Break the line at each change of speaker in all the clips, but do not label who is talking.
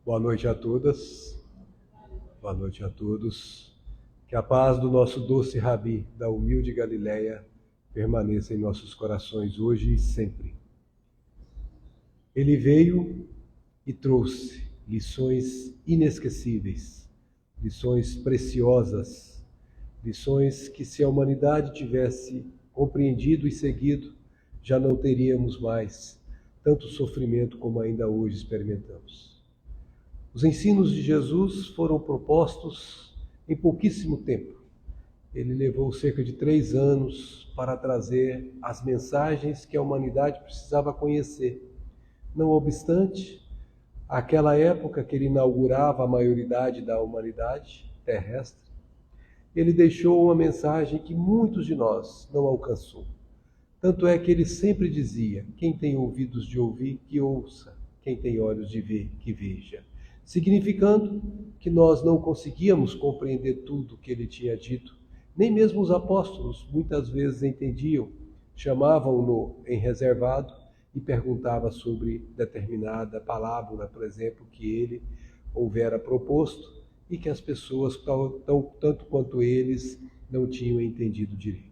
Boa noite a todas, boa noite a todos. Que a paz do nosso doce Rabi, da humilde Galileia, permaneça em nossos corações hoje e sempre. Ele veio e trouxe lições inesquecíveis, lições preciosas, lições que, se a humanidade tivesse compreendido e seguido, já não teríamos mais tanto sofrimento como ainda hoje experimentamos. Os ensinos de Jesus foram propostos em pouquíssimo tempo. Ele levou cerca de 3 anos para trazer as mensagens que a humanidade precisava conhecer. Não obstante, aquela época que ele inaugurava a maioridade da humanidade terrestre, ele deixou uma mensagem que muitos de nós não alcançou. Tanto é que ele sempre dizia: quem tem ouvidos de ouvir, que ouça; quem tem olhos de ver, que veja. Significando que nós não conseguíamos compreender tudo o que ele tinha dito. Nem mesmo os apóstolos muitas vezes entendiam, chamavam-no em reservado e perguntavam sobre determinada palavra, por exemplo, que ele houvera proposto e que as pessoas, tanto quanto eles, não tinham entendido direito.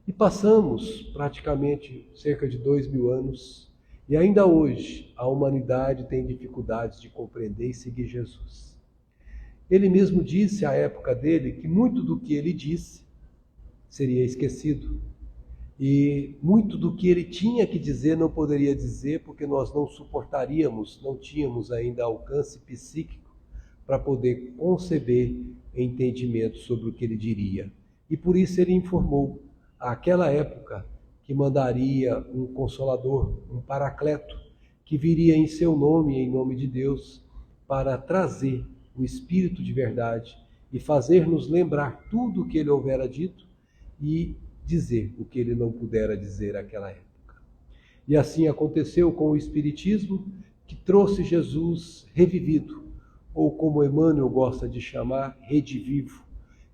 E passamos praticamente cerca de 2000 anos e ainda hoje a humanidade tem dificuldades de compreender e seguir Jesus. Ele mesmo disse à época dele que muito do que ele disse seria esquecido. E muito do que ele tinha que dizer não poderia dizer porque nós não suportaríamos, não tínhamos ainda alcance psíquico para poder conceber entendimento sobre o que ele diria. E por isso ele informou àquela época que mandaria um Consolador, um Paracleto, que viria em seu nome, em nome de Deus, para trazer o Espírito de verdade e fazer-nos lembrar tudo o que ele houvera dito e dizer o que ele não pudera dizer naquela época. E assim aconteceu com o Espiritismo, que trouxe Jesus revivido, ou como Emmanuel gosta de chamar, redivivo.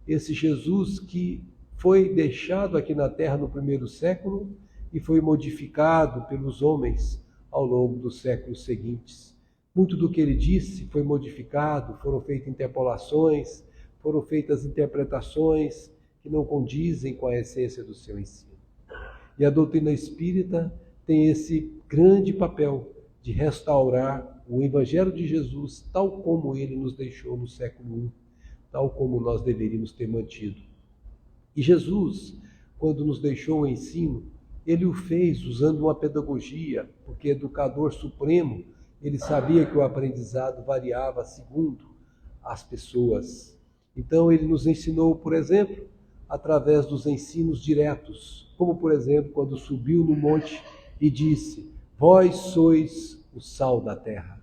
Esse Jesus que foi deixado aqui na Terra no primeiro século e foi modificado pelos homens ao longo dos séculos seguintes. Muito do que ele disse foi modificado, foram feitas interpolações, foram feitas interpretações que não condizem com a essência do seu ensino. E a doutrina espírita tem esse grande papel de restaurar o Evangelho de Jesus tal como ele nos deixou no século I, tal como nós deveríamos ter mantido. E Jesus, quando nos deixou o ensino, ele o fez usando uma pedagogia, porque educador supremo, ele sabia que o aprendizado variava segundo as pessoas. Então ele nos ensinou, por exemplo, através dos ensinos diretos, como por exemplo, quando subiu no monte e disse: vós sois o sal da terra,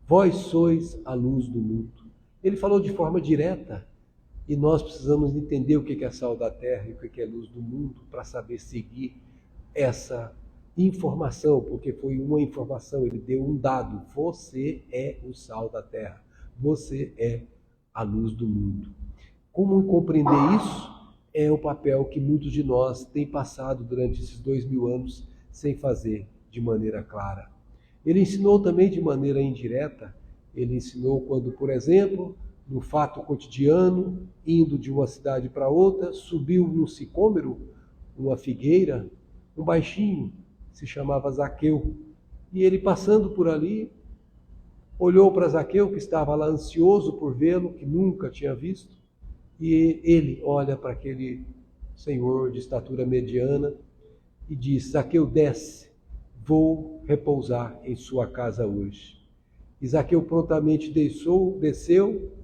vós sois a luz do mundo. Ele falou de forma direta. E nós precisamos entender o que é sal da terra e o que é luz do mundo para saber seguir essa informação, porque foi uma informação, ele deu um dado: você é o sal da terra, você é a luz do mundo. Como compreender isso é o papel que muitos de nós têm passado durante esses 2000 anos sem fazer de maneira clara. Ele ensinou também de maneira indireta. Ele ensinou quando, por exemplo, no fato cotidiano, indo de uma cidade para outra, subiu num sicômoro, uma figueira, um baixinho, se chamava Zaqueu. E ele, passando por ali, olhou para Zaqueu, que estava lá ansioso por vê-lo, que nunca tinha visto, e ele olha para aquele senhor de estatura mediana e diz: Zaqueu, desce, vou repousar em sua casa hoje. E Zaqueu prontamente desceu,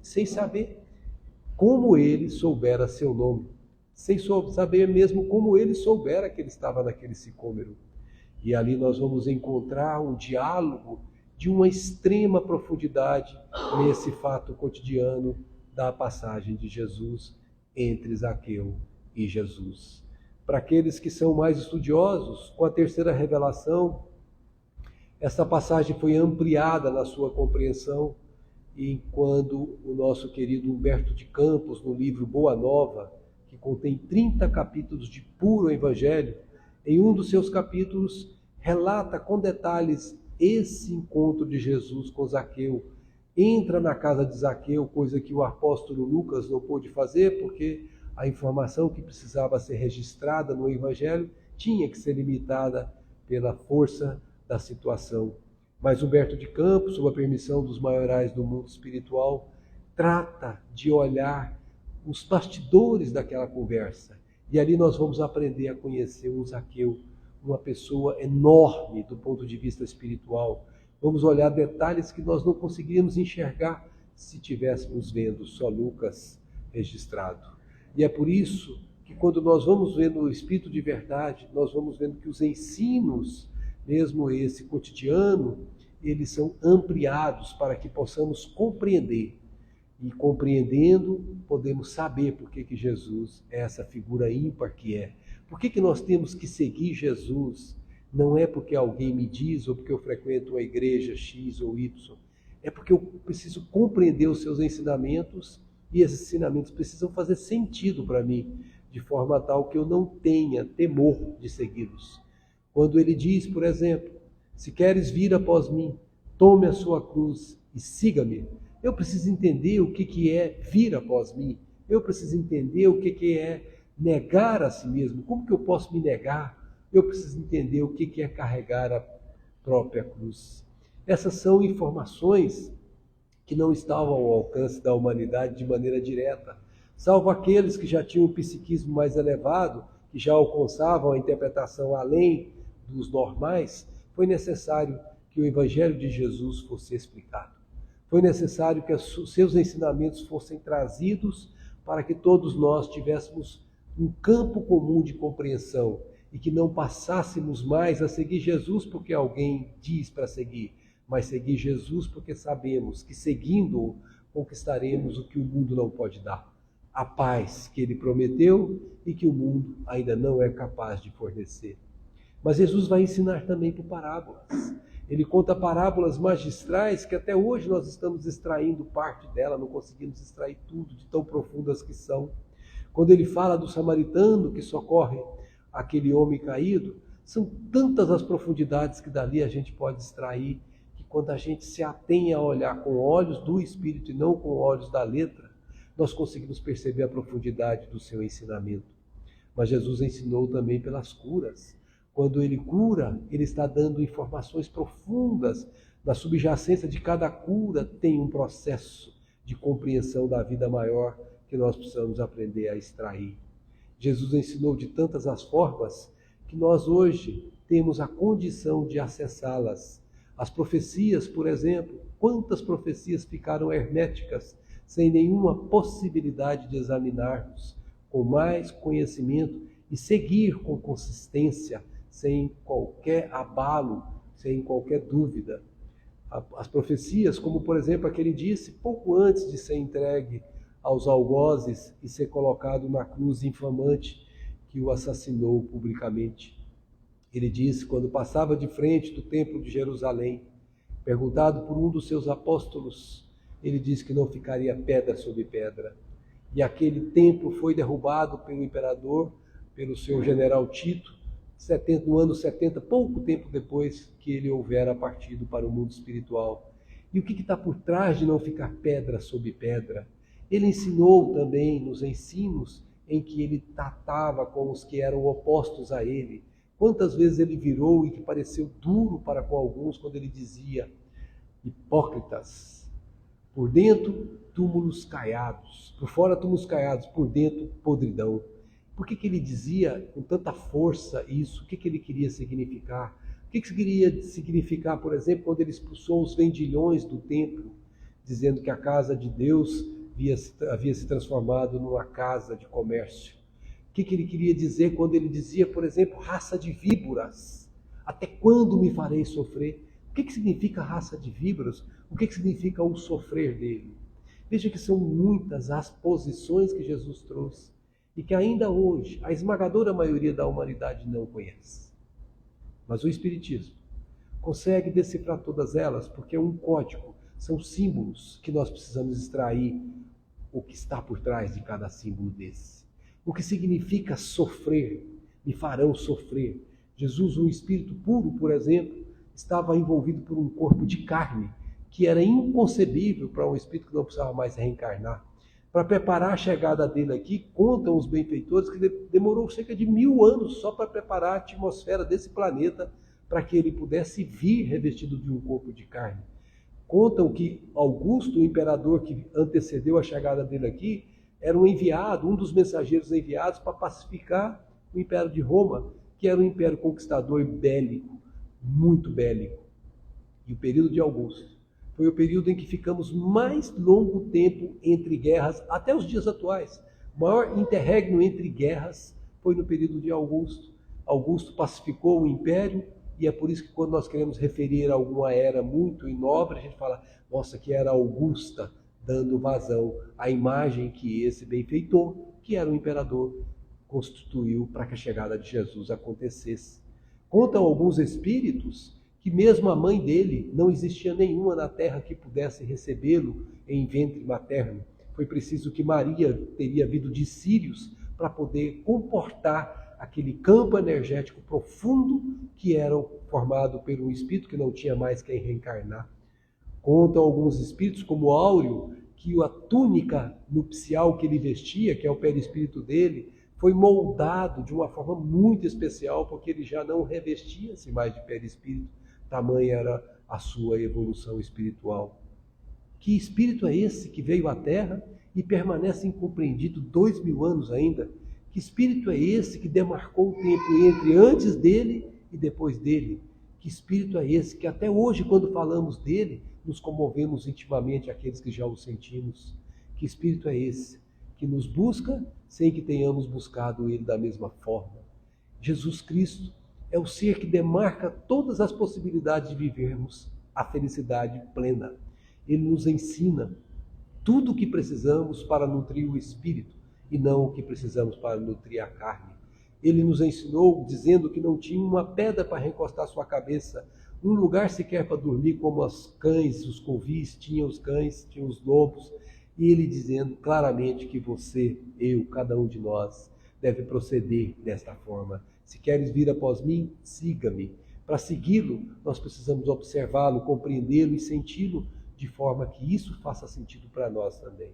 sem saber como ele soubera seu nome, sem saber mesmo como ele soubera que ele estava naquele sicômoro. E ali nós vamos encontrar um diálogo de uma extrema profundidade nesse fato cotidiano da passagem de Jesus entre Zaqueu e Jesus. Para aqueles que são mais estudiosos, com a terceira revelação, essa passagem foi ampliada na sua compreensão, e quando o nosso querido Humberto de Campos, no livro Boa Nova, que contém 30 capítulos de puro evangelho, em um dos seus capítulos relata com detalhes esse encontro de Jesus com Zaqueu, entra na casa de Zaqueu, coisa que o apóstolo Lucas não pôde fazer, porque a informação que precisava ser registrada no Evangelho tinha que ser limitada pela força da situação. Mas Humberto de Campos, sob a permissão dos maiorais do mundo espiritual, trata de olhar os bastidores daquela conversa. E ali nós vamos aprender a conhecer um Zaqueu, uma pessoa enorme do ponto de vista espiritual. Vamos olhar detalhes que nós não conseguiríamos enxergar se estivéssemos vendo só Lucas registrado. E é por isso que quando nós vamos vendo o Espírito de verdade, nós vamos vendo que os ensinos, mesmo esse cotidiano, eles são ampliados para que possamos compreender. E compreendendo, podemos saber por que Jesus é essa figura ímpar que é. Por que nós temos que seguir Jesus? Não é porque alguém me diz ou porque eu frequento uma igreja X ou Y. É porque eu preciso compreender os seus ensinamentos e esses ensinamentos precisam fazer sentido para mim, de forma tal que eu não tenha temor de segui-los. Quando ele diz, por exemplo, se queres vir após mim, tome a sua cruz e siga-me. Eu preciso entender o que é vir após mim. Eu preciso entender o que é negar a si mesmo. Como que eu posso me negar? Eu preciso entender o que é carregar a própria cruz. Essas são informações que não estavam ao alcance da humanidade de maneira direta, salvo aqueles que já tinham um psiquismo mais elevado, que já alcançavam a interpretação além dos normais. Foi necessário que o Evangelho de Jesus fosse explicado. Foi necessário que os seus ensinamentos fossem trazidos para que todos nós tivéssemos um campo comum de compreensão e que não passássemos mais a seguir Jesus porque alguém diz para seguir, mas seguir Jesus porque sabemos que seguindo-o conquistaremos o que o mundo não pode dar. A paz que ele prometeu e que o mundo ainda não é capaz de fornecer. Mas Jesus vai ensinar também por parábolas. Ele conta parábolas magistrais que até hoje nós estamos extraindo parte dela, não conseguimos extrair tudo, de tão profundas que são. Quando ele fala do samaritano que socorre aquele homem caído, são tantas as profundidades que dali a gente pode extrair, que quando a gente se atém a olhar com olhos do Espírito e não com olhos da letra, nós conseguimos perceber a profundidade do seu ensinamento. Mas Jesus ensinou também pelas curas. Quando ele cura, ele está dando informações profundas. Na subjacência de cada cura tem um processo de compreensão da vida maior que nós precisamos aprender a extrair. Jesus ensinou de tantas as formas que nós hoje temos a condição de acessá-las. As profecias, por exemplo, quantas profecias ficaram herméticas, sem nenhuma possibilidade de examinarmos com mais conhecimento e seguir com consistência, sem qualquer abalo, sem qualquer dúvida. As profecias, como por exemplo a que ele disse pouco antes de ser entregue aos algozes e ser colocado na cruz infamante que o assassinou publicamente. Ele disse, quando passava de frente do templo de Jerusalém, perguntado por um dos seus apóstolos, ele disse que não ficaria pedra sobre pedra. E aquele templo foi derrubado pelo imperador, pelo seu general Tito, no ano 70, pouco tempo depois que ele houvera partido para o mundo espiritual. E o que está por trás de não ficar pedra sobre pedra? Ele ensinou também nos ensinos em que ele tratava com os que eram opostos a ele. Quantas vezes ele virou e que pareceu duro para com alguns quando ele dizia: hipócritas, por dentro túmulos caiados, por fora túmulos caiados, por dentro podridão. Por que ele dizia com tanta força isso? O que ele queria significar? O que queria significar, por exemplo, quando ele expulsou os vendilhões do templo, dizendo que a casa de Deus havia se transformado numa casa de comércio? O que ele queria dizer quando ele dizia, por exemplo, raça de víboras? Até quando me farei sofrer? O que significa raça de víboras? O que significa o sofrer dele? Veja que são muitas as posições que Jesus trouxe e que ainda hoje a esmagadora maioria da humanidade não conhece. Mas o Espiritismo consegue decifrar todas elas porque é um código, são símbolos que nós precisamos extrair o que está por trás de cada símbolo desse. O que significa sofrer, me farão sofrer. Jesus, um espírito puro, por exemplo, estava envolvido por um corpo de carne que era inconcebível para um espírito que não precisava mais reencarnar. Para preparar a chegada dele aqui, contam os benfeitores que demorou cerca de 1000 anos só para preparar a atmosfera desse planeta para que ele pudesse vir revestido de um corpo de carne. Contam que Augusto, o imperador que antecedeu a chegada dele aqui, era um enviado, um dos mensageiros enviados para pacificar o Império de Roma, que era um império conquistador bélico, muito bélico. E o período de Augusto foi o período em que ficamos mais longo tempo entre guerras, até os dias atuais. O maior interregno entre guerras foi no período de Augusto. Augusto pacificou o império, e é por isso que quando nós queremos referir a alguma era muito nobre, a gente fala, nossa, que era Augusta, dando vazão à imagem que esse benfeitor, que era o imperador, constituiu para que a chegada de Jesus acontecesse. Contam alguns espíritos que mesmo a mãe dele, não existia nenhuma na terra que pudesse recebê-lo em ventre materno. Foi preciso que Maria teria vindo de Sírios para poder comportar aquele campo energético profundo que era formado por um espírito que não tinha mais quem reencarnar. Contam alguns espíritos, como Áureo, que a túnica nupcial que ele vestia, que é o perispírito dele, foi moldado de uma forma muito especial, porque ele já não revestia-se mais de perispírito, tamanha era a sua evolução espiritual. Que espírito é esse que veio à Terra e permanece incompreendido 2000 anos ainda? Que espírito é esse que demarcou o tempo entre antes dele e depois dele? Que espírito é esse que até hoje, quando falamos dele, nos comovemos intimamente aqueles que já o sentimos? Que espírito é esse que nos busca sem que tenhamos buscado ele da mesma forma? Jesus Cristo é o ser que demarca todas as possibilidades de vivermos a felicidade plena. Ele nos ensina tudo o que precisamos para nutrir o espírito e não o que precisamos para nutrir a carne. Ele nos ensinou dizendo que não tinha uma pedra para recostar sua cabeça, um lugar sequer para dormir, como os cães, os covis, tinham os cães, tinham os lobos. E ele dizendo claramente que você, eu, cada um de nós, deve proceder desta forma. Se queres vir após mim, siga-me. Para segui-lo, nós precisamos observá-lo, compreendê-lo e senti-lo de forma que isso faça sentido para nós também.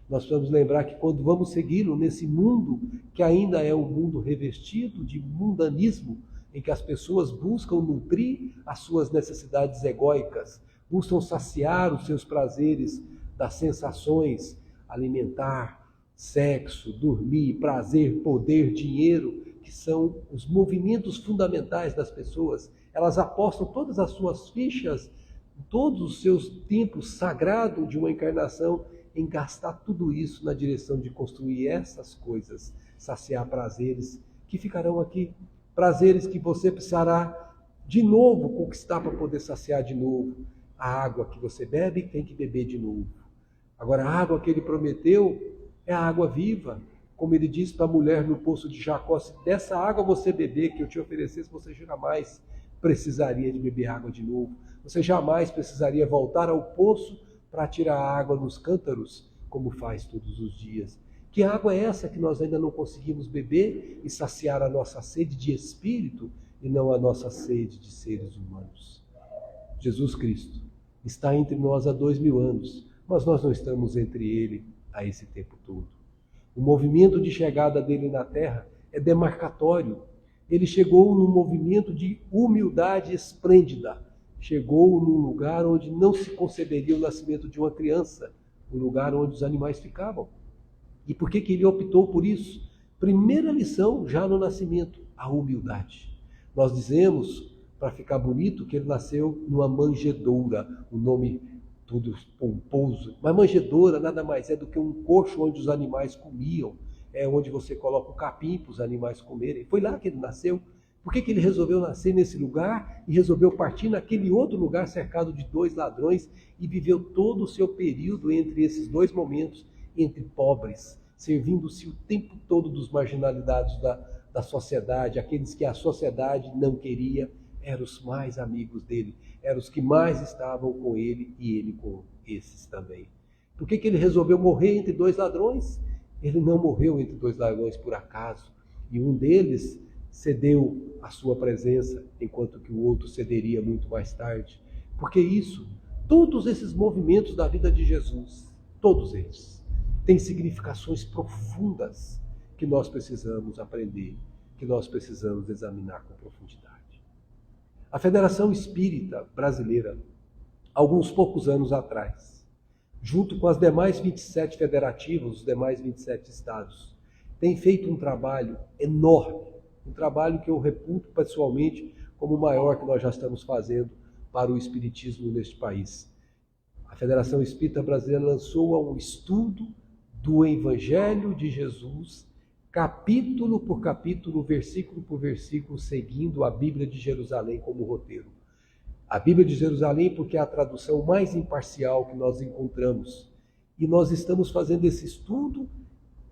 Nós precisamos lembrar que quando vamos segui-lo nesse mundo, que ainda é um mundo revestido de mundanismo, em que as pessoas buscam nutrir as suas necessidades egóicas, buscam saciar os seus prazeres das sensações, alimentar, sexo, dormir, prazer, poder, dinheiro, que são os movimentos fundamentais das pessoas. Elas apostam todas as suas fichas, todos os seus tempos sagrados de uma encarnação em gastar tudo isso na direção de construir essas coisas, saciar prazeres que ficarão aqui, prazeres que você precisará de novo conquistar para poder saciar de novo. A água que você bebe tem que beber de novo. Agora, a água que ele prometeu é a água viva. Como ele disse para a mulher no poço de Jacó, se dessa água você beber, que eu te oferecesse, você jamais precisaria de beber água de novo. Você jamais precisaria voltar ao poço para tirar água nos cântaros, como faz todos os dias. Que água é essa que nós ainda não conseguimos beber e saciar a nossa sede de espírito e não a nossa sede de seres humanos? Jesus Cristo está entre nós há 2000 anos, mas nós não estamos entre ele a esse tempo todo. O movimento de chegada dele na Terra é demarcatório. Ele chegou num movimento de humildade esplêndida. Chegou num lugar onde não se conceberia o nascimento de uma criança, um lugar onde os animais ficavam. E por que ele optou por isso? Primeira lição, já no nascimento, a humildade. Nós dizemos, para ficar bonito, que ele nasceu numa manjedoura, um nome todo pomposo. Mas manjedoura nada mais é do que um coxo onde os animais comiam, é onde você coloca o capim para os animais comerem. Foi lá que ele nasceu. Por que ele resolveu nascer nesse lugar e resolveu partir naquele outro lugar cercado de 2 ladrões e viveu todo o seu período entre esses 2 momentos, entre pobres, servindo-se o tempo todo dos marginalizados da sociedade, aqueles que a sociedade não queria, eram os mais amigos dele, eram os que mais estavam com ele e ele com esses também. Por que ele resolveu morrer entre 2 ladrões? Ele não morreu entre 2 ladrões por acaso, e um deles cedeu a sua presença, enquanto que o outro cederia muito mais tarde. Porque isso, Todos esses movimentos da vida de Jesus, todos eles, têm significações profundas que nós precisamos aprender, que nós precisamos examinar com profundidade. A Federação Espírita Brasileira, alguns poucos anos atrás, junto com as demais 27 federativas, os demais 27 estados, tem feito um trabalho enorme, um trabalho que eu reputo pessoalmente como o maior que nós já estamos fazendo para o espiritismo neste país. A Federação Espírita Brasileira lançou um estudo do Evangelho de Jesus, capítulo por capítulo, versículo por versículo, seguindo a Bíblia de Jerusalém como roteiro. A Bíblia de Jerusalém porque é a tradução mais imparcial que nós encontramos. E nós estamos fazendo esse estudo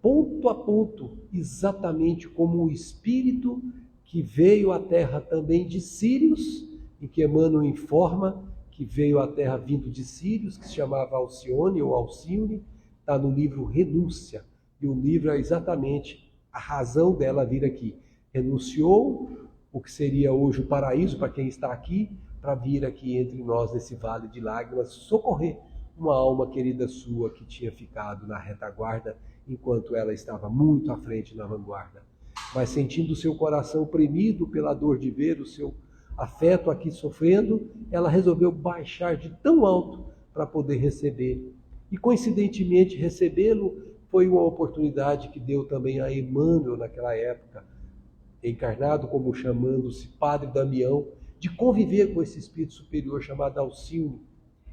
ponto a ponto, exatamente como o Espírito que veio à Terra também de Sírios, e que Emmanuel informa que veio à Terra vindo de Sírios, que se chamava Alcione ou Alcione, está no livro Renúncia. E o livro é exatamente a razão dela vir aqui. Renunciou o que seria hoje o paraíso para quem está aqui, para vir aqui entre nós nesse vale de lágrimas, socorrer uma alma querida sua que tinha ficado na retaguarda, enquanto ela estava muito à frente na vanguarda. Mas sentindo o seu coração oprimido pela dor de ver o seu afeto aqui sofrendo, ela resolveu baixar de tão alto para poder receber. E coincidentemente recebê-lo foi uma oportunidade que deu também a Emmanuel naquela época, encarnado como chamando-se Padre Damião, de conviver com esse espírito superior chamado Alcione.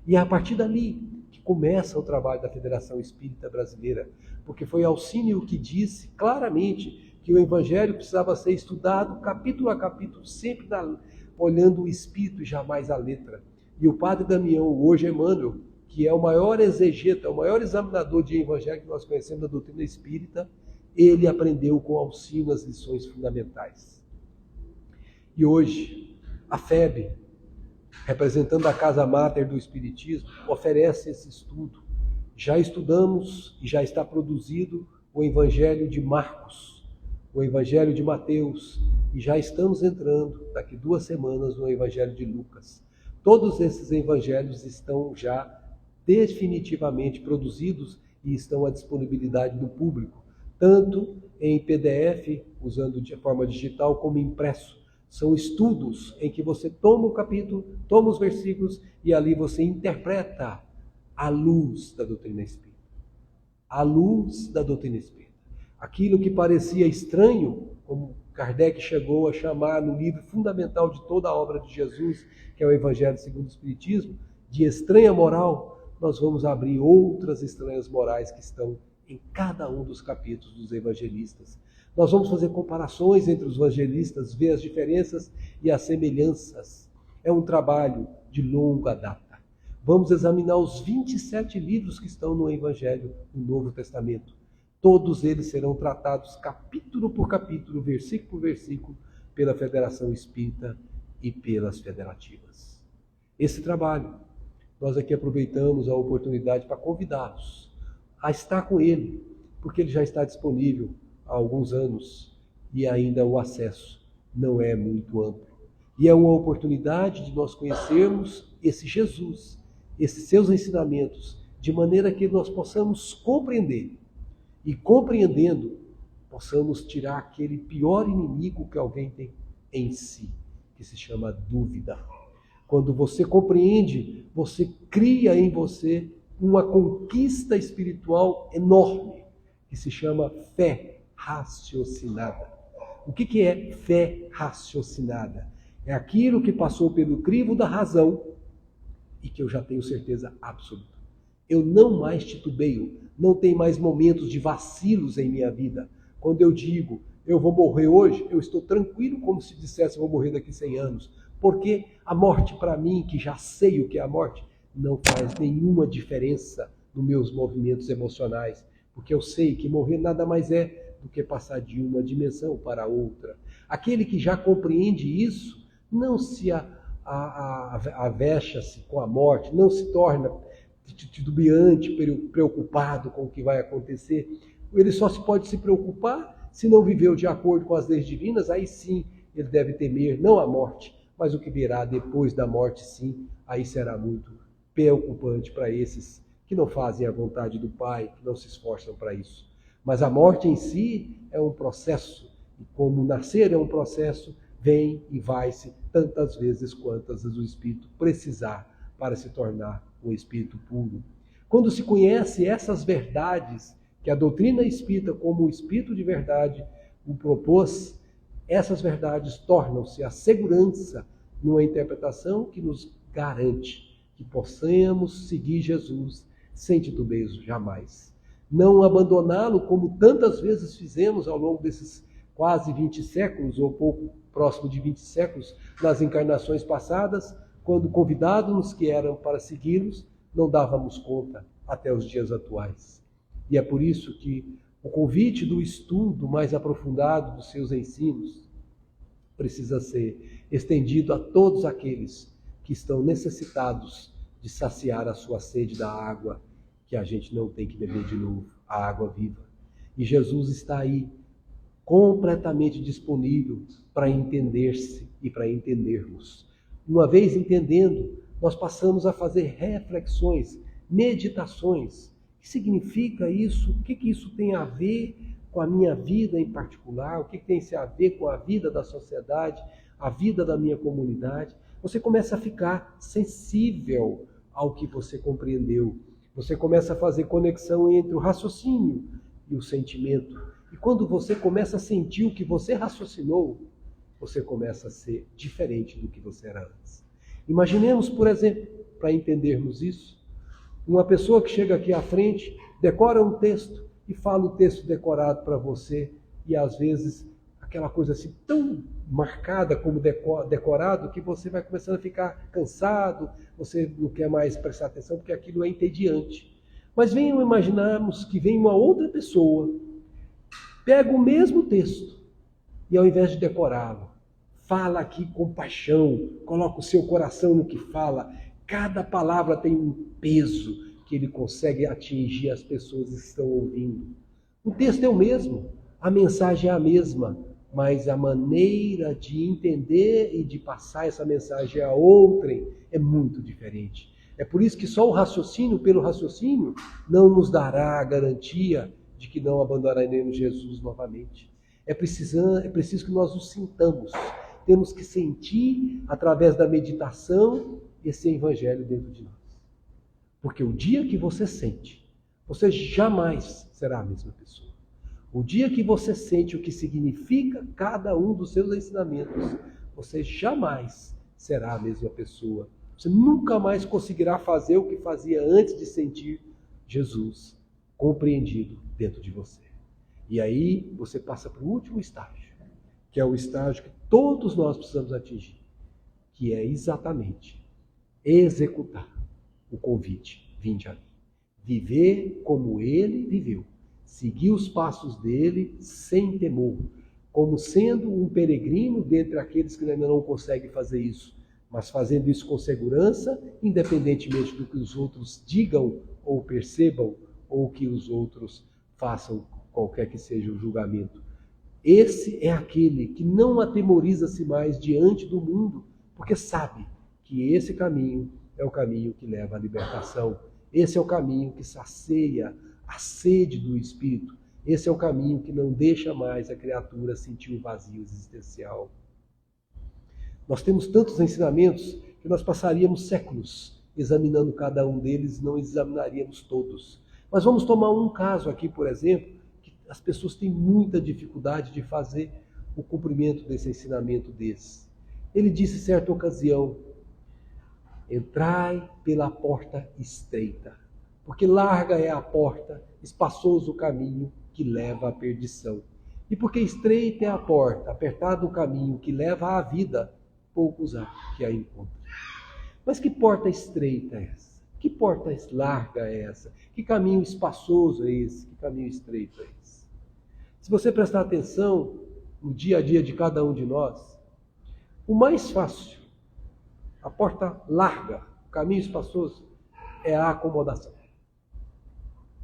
E é a partir dali que começa o trabalho da Federação Espírita Brasileira, porque foi Alcione que disse claramente que o Evangelho precisava ser estudado capítulo a capítulo, sempre olhando o espírito e jamais a letra. E o Padre Damião, hoje Emmanuel, que é o maior exegeta, o maior examinador de Evangelho que nós conhecemos da doutrina espírita, ele aprendeu com Alcione as lições fundamentais. E hoje, a FEB, representando a Casa Máter do Espiritismo, oferece esse estudo. Já estudamos e já está produzido o Evangelho de Marcos, o Evangelho de Mateus, e já estamos entrando, daqui 2 semanas, no Evangelho de Lucas. Todos esses evangelhos estão já definitivamente produzidos e estão à disponibilidade do público, tanto em PDF, usando de forma digital, como impresso. São estudos em que você toma o capítulo, toma os versículos e ali você interpreta à luz da doutrina espírita. À luz da doutrina espírita. Aquilo que parecia estranho, como Kardec chegou a chamar no livro fundamental de toda a obra de Jesus, que é o Evangelho segundo o Espiritismo, de estranha moral, nós vamos abrir outras estranhas morais que estão em cada um dos capítulos dos evangelistas. Nós vamos fazer comparações entre os evangelistas, ver as diferenças e as semelhanças. É um trabalho de longa data. Vamos examinar os 27 livros que estão no Evangelho, no Novo Testamento. Todos eles serão tratados capítulo por capítulo, versículo por versículo, pela Federação Espírita e pelas federativas. Esse trabalho, nós aqui aproveitamos a oportunidade para convidá-los a estar com ele, porque ele já está disponível há alguns anos e ainda o acesso não é muito amplo. E é uma oportunidade de nós conhecermos esse Jesus, esses seus ensinamentos, de maneira que nós possamos compreender. E compreendendo, possamos tirar aquele pior inimigo que alguém tem em si, que se chama dúvida. Quando você compreende, você cria em você uma conquista espiritual enorme, que se chama fé raciocinada. O que é fé raciocinada? É aquilo que passou pelo crivo da razão e que eu já tenho certeza absoluta. Eu não mais titubeio, não tem mais momentos de vacilos em minha vida. Quando eu digo, eu vou morrer hoje, eu estou tranquilo como se dissesse, eu vou morrer daqui 100 anos. Porque a morte para mim, que já sei o que é a morte, não faz nenhuma diferença nos meus movimentos emocionais. Porque eu sei que morrer nada mais é do que passar de uma dimensão para outra. Aquele que já compreende isso, não se avexa-se com a morte, não se torna titubeante, preocupado com o que vai acontecer. Ele só pode se preocupar se não viveu de acordo com as leis divinas, aí sim ele deve temer não a morte, mas o que virá depois da morte, sim, aí será muito preocupante para esses que não fazem a vontade do Pai, que não se esforçam para isso. Mas a morte em si é um processo, e como nascer é um processo, vem e vai-se tantas vezes quantas o espírito precisar para se tornar um espírito puro. Quando se conhece essas verdades que a doutrina espírita, como o espírito de verdade, o propôs, essas verdades tornam-se a segurança numa interpretação que nos garante que possamos seguir Jesus sem titubeio jamais. Não abandoná-lo como tantas vezes fizemos ao longo desses quase 20 séculos, ou pouco próximo de 20 séculos, nas encarnações passadas, quando convidados que eram para segui-los, não dávamos conta até os dias atuais. E é por isso que o convite do estudo mais aprofundado dos seus ensinos precisa ser estendido a todos aqueles que estão necessitados de saciar a sua sede da água, que a gente não tem que beber de novo, a água viva. E Jesus está aí, completamente disponível para entender-se e para entendermos. Uma vez entendendo, nós passamos a fazer reflexões, meditações. O que significa isso? O que isso tem a ver com a minha vida em particular? O que tem a ver com a vida da sociedade, a vida da minha comunidade? Você começa a ficar sensível ao que você compreendeu. Você começa a fazer conexão entre o raciocínio e o sentimento. E quando você começa a sentir o que você raciocinou, você começa a ser diferente do que você era antes. Imaginemos, por exemplo, para entendermos isso, uma pessoa que chega aqui à frente, decora um texto e fala o texto decorado para você, e às vezes aquela coisa assim tão marcada como decorado que você vai começando a ficar cansado, você não quer mais prestar atenção porque aquilo é entediante. Mas venham imaginarmos que vem uma outra pessoa, pega o mesmo texto e ao invés de decorá-lo, fala aqui com paixão, coloca o seu coração no que fala. Cada palavra tem um peso que ele consegue atingir as pessoas que estão ouvindo. O texto é o mesmo, a mensagem é a mesma, mas a maneira de entender e de passar essa mensagem a outrem é muito diferente. É por isso que só o raciocínio pelo raciocínio não nos dará a garantia de que não abandonaremos Jesus novamente. É preciso que nós o sintamos. Temos que sentir, através da meditação, esse evangelho dentro de nós. Porque o dia que você sente, você jamais será a mesma pessoa. O dia que você sente o que significa cada um dos seus ensinamentos, você jamais será a mesma pessoa. Você nunca mais conseguirá fazer o que fazia antes de sentir Jesus compreendido dentro de você. E aí você passa para o último estágio, que é o estágio que todos nós precisamos atingir, que é exatamente executar o convite, vinde a mim. Viver como ele viveu. Seguir os passos dele sem temor, como sendo um peregrino dentre aqueles que ainda não conseguem fazer isso, mas fazendo isso com segurança, independentemente do que os outros digam ou percebam, ou que os outros façam, qualquer que seja o julgamento. Esse é aquele que não atemoriza-se mais diante do mundo, porque sabe que esse caminho é o caminho que leva à libertação. Esse é o caminho que sacia a sede do Espírito. Esse é o caminho que não deixa mais a criatura sentir o vazio existencial. Nós temos tantos ensinamentos que nós passaríamos séculos examinando cada um deles e não examinaríamos todos. Mas vamos tomar um caso aqui, por exemplo, que as pessoas têm muita dificuldade de fazer o cumprimento desse ensinamento desse. Ele disse em certa ocasião: entrai pela porta estreita, porque larga é a porta, espaçoso o caminho que leva à perdição. E porque estreita é a porta, apertado o caminho que leva à vida, poucos há que a encontrem. Mas que porta estreita é essa? Que porta larga é essa? Que caminho espaçoso é esse? Que caminho estreito é esse? Se você prestar atenção no dia a dia de cada um de nós, o mais fácil, a porta larga, o caminho espaçoso, é a acomodação.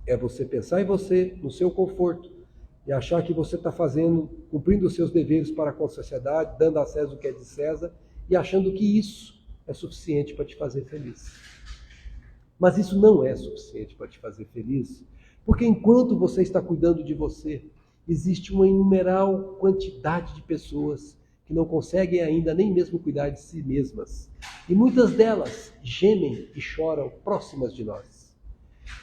É você pensar em você, no seu conforto, e achar que você está cumprindo os seus deveres para com a sociedade, dando a César o que é de César, e achando que isso é suficiente para te fazer feliz. Mas isso não é suficiente para te fazer feliz, porque enquanto você está cuidando de você, existe uma inumerável quantidade de pessoas que não conseguem ainda nem mesmo cuidar de si mesmas. E muitas delas gemem e choram próximas de nós.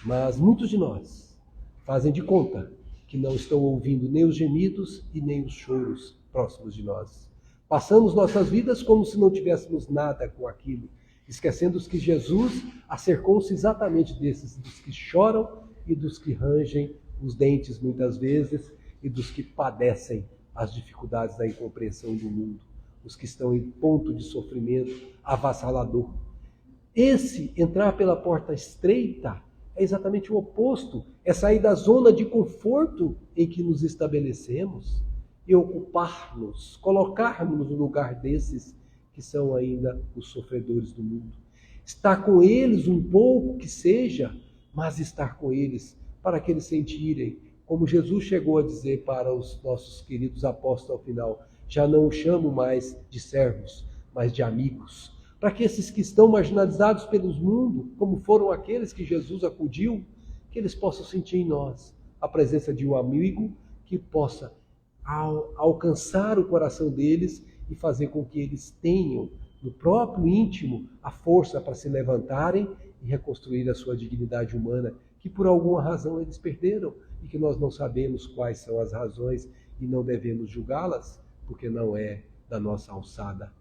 Mas muitos de nós fazem de conta que não estão ouvindo nem os gemidos e nem os choros próximos de nós. Passamos nossas vidas como se não tivéssemos nada com aquilo, esquecendo que Jesus acercou-se exatamente desses, dos que choram e dos que rangem os dentes muitas vezes e dos que padecem as dificuldades da incompreensão do mundo, os que estão em ponto de sofrimento avassalador. Esse entrar pela porta estreita é exatamente o oposto, é sair da zona de conforto em que nos estabelecemos e ocupar-nos, colocar-nos no lugar desses que são ainda os sofredores do mundo. Estar com eles um pouco que seja, mas estar com eles para que eles sentirem, como Jesus chegou a dizer para os nossos queridos apóstolos ao final, já não os chamo mais de servos, mas de amigos. Para que esses que estão marginalizados pelos mundo, como foram aqueles que Jesus acudiu, que eles possam sentir em nós a presença de um amigo que possa alcançar o coração deles e fazer com que eles tenham no próprio íntimo a força para se levantarem e reconstruir a sua dignidade humana, que por alguma razão eles perderam e que nós não sabemos quais são as razões e não devemos julgá-las, porque não é da nossa alçada.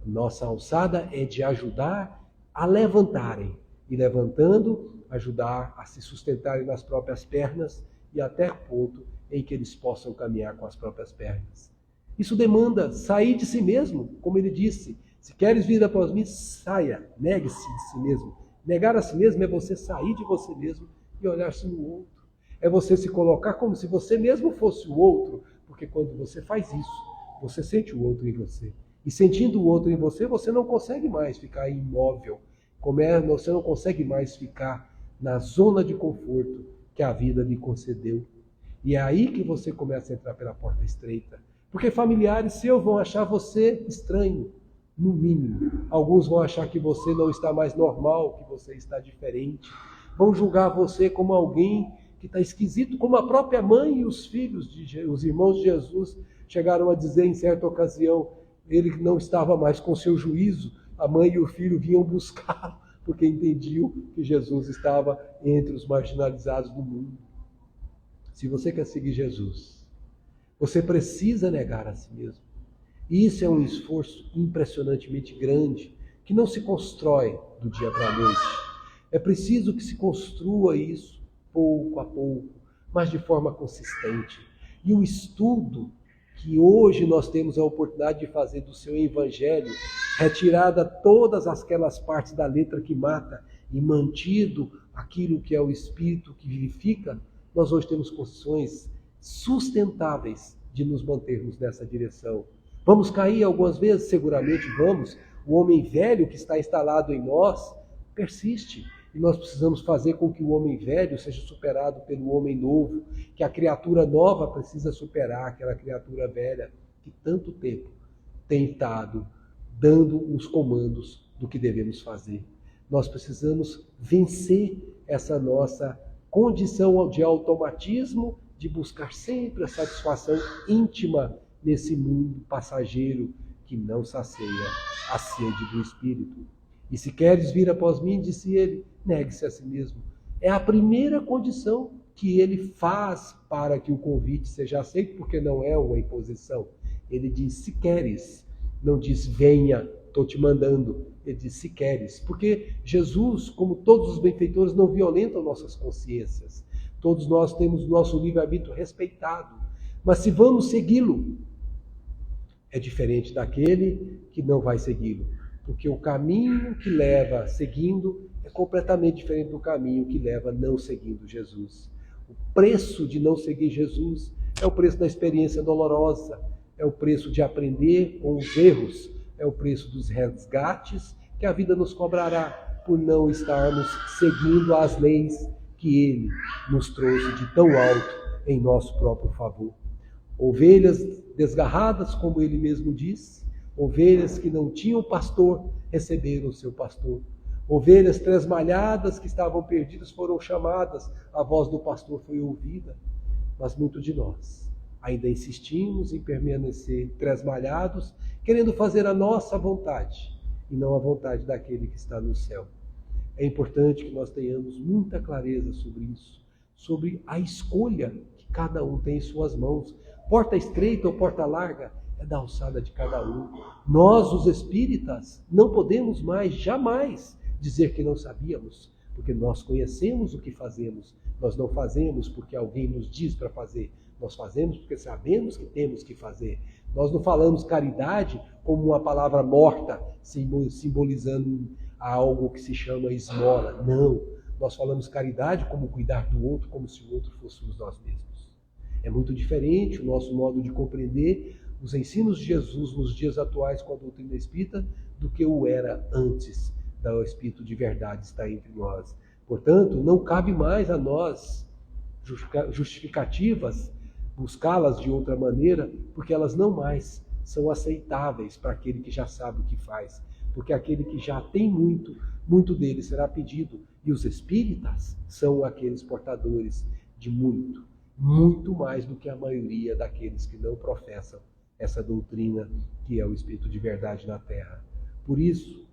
Nossa alçada é de ajudar a levantarem e, levantando, ajudar a se sustentarem nas próprias pernas e até o ponto em que eles possam caminhar com as próprias pernas. Isso demanda sair de si mesmo, como ele disse. Se queres vir após mim, saia, negue-se de si mesmo. Negar a si mesmo é você sair de você mesmo e olhar-se no outro. É você se colocar como se você mesmo fosse o outro, porque quando você faz isso, você sente o outro em você. E sentindo o outro em você, você não consegue mais ficar imóvel. Você não consegue mais ficar na zona de conforto que a vida lhe concedeu. E é aí que você começa a entrar pela porta estreita. Porque familiares seus vão achar você estranho, no mínimo. Alguns vão achar que você não está mais normal, que você está diferente. Vão julgar você como alguém que está esquisito, como a própria mãe e os filhos, os irmãos de Jesus, chegaram a dizer em certa ocasião, ele não estava mais com seu juízo, a mãe e o filho vinham buscá-lo, porque entendiam que Jesus estava entre os marginalizados do mundo. Se você quer seguir Jesus, você precisa negar a si mesmo. E isso é um esforço impressionantemente grande, que não se constrói do dia para a noite. É preciso que se construa isso pouco a pouco, mas de forma consistente. E o estudo que hoje nós temos a oportunidade de fazer do seu evangelho, retirada todas aquelas partes da letra que mata e mantido aquilo que é o espírito que vivifica, nós hoje temos condições sustentáveis de nos mantermos nessa direção. Vamos cair algumas vezes? Seguramente vamos. O homem velho que está instalado em nós persiste. E nós precisamos fazer com que o homem velho seja superado pelo homem novo, que a criatura nova precisa superar aquela criatura velha que tanto tempo tem estado dando os comandos do que devemos fazer. Nós precisamos vencer essa nossa condição de automatismo, de buscar sempre a satisfação íntima nesse mundo passageiro que não sacia a sede do Espírito. E se queres vir após mim, disse ele, negue-se a si mesmo. É a primeira condição que ele faz para que o convite seja aceito, porque não é uma imposição. Ele diz, se queres. Não diz, venha, estou te mandando. Ele diz, se queres. Porque Jesus, como todos os benfeitores, não violentam nossas consciências. Todos nós temos nosso livre-arbítrio respeitado. Mas se vamos segui-lo, é diferente daquele que não vai segui-lo. Porque o caminho que leva seguindo é completamente diferente do caminho que leva não seguindo Jesus. O preço de não seguir Jesus é o preço da experiência dolorosa, é o preço de aprender com os erros, é o preço dos resgates que a vida nos cobrará por não estarmos seguindo as leis que Ele nos trouxe de tão alto em nosso próprio favor. Ovelhas desgarradas, como Ele mesmo disse, ovelhas que não tinham pastor, receberam o seu pastor. Ovelhas tresmalhadas que estavam perdidas foram chamadas, a voz do pastor foi ouvida. Mas muitos de nós ainda insistimos em permanecer tresmalhados, querendo fazer a nossa vontade e não a vontade daquele que está no céu. É importante que nós tenhamos muita clareza sobre isso, sobre a escolha que cada um tem em suas mãos. Porta estreita ou porta larga é da alçada de cada um. Nós, os espíritas, não podemos mais, jamais, dizer que não sabíamos, porque nós conhecemos o que fazemos. Nós não fazemos porque alguém nos diz para fazer. Nós fazemos porque sabemos que temos que fazer. Nós não falamos caridade como uma palavra morta, simbolizando algo que se chama esmola. Não. Nós falamos caridade como cuidar do outro, como se o outro fôssemos nós mesmos. É muito diferente o nosso modo de compreender os ensinos de Jesus nos dias atuais com a doutrina espírita do que o era antes do Espírito de verdade estar entre nós. Portanto, não cabe mais a nós justificativas, buscá-las de outra maneira, porque elas não mais são aceitáveis para aquele que já sabe o que faz. Porque aquele que já tem muito, muito dele será pedido. E os espíritas são aqueles portadores de muito, muito mais do que a maioria daqueles que não professam essa doutrina que é o Espírito de verdade na Terra. Por isso,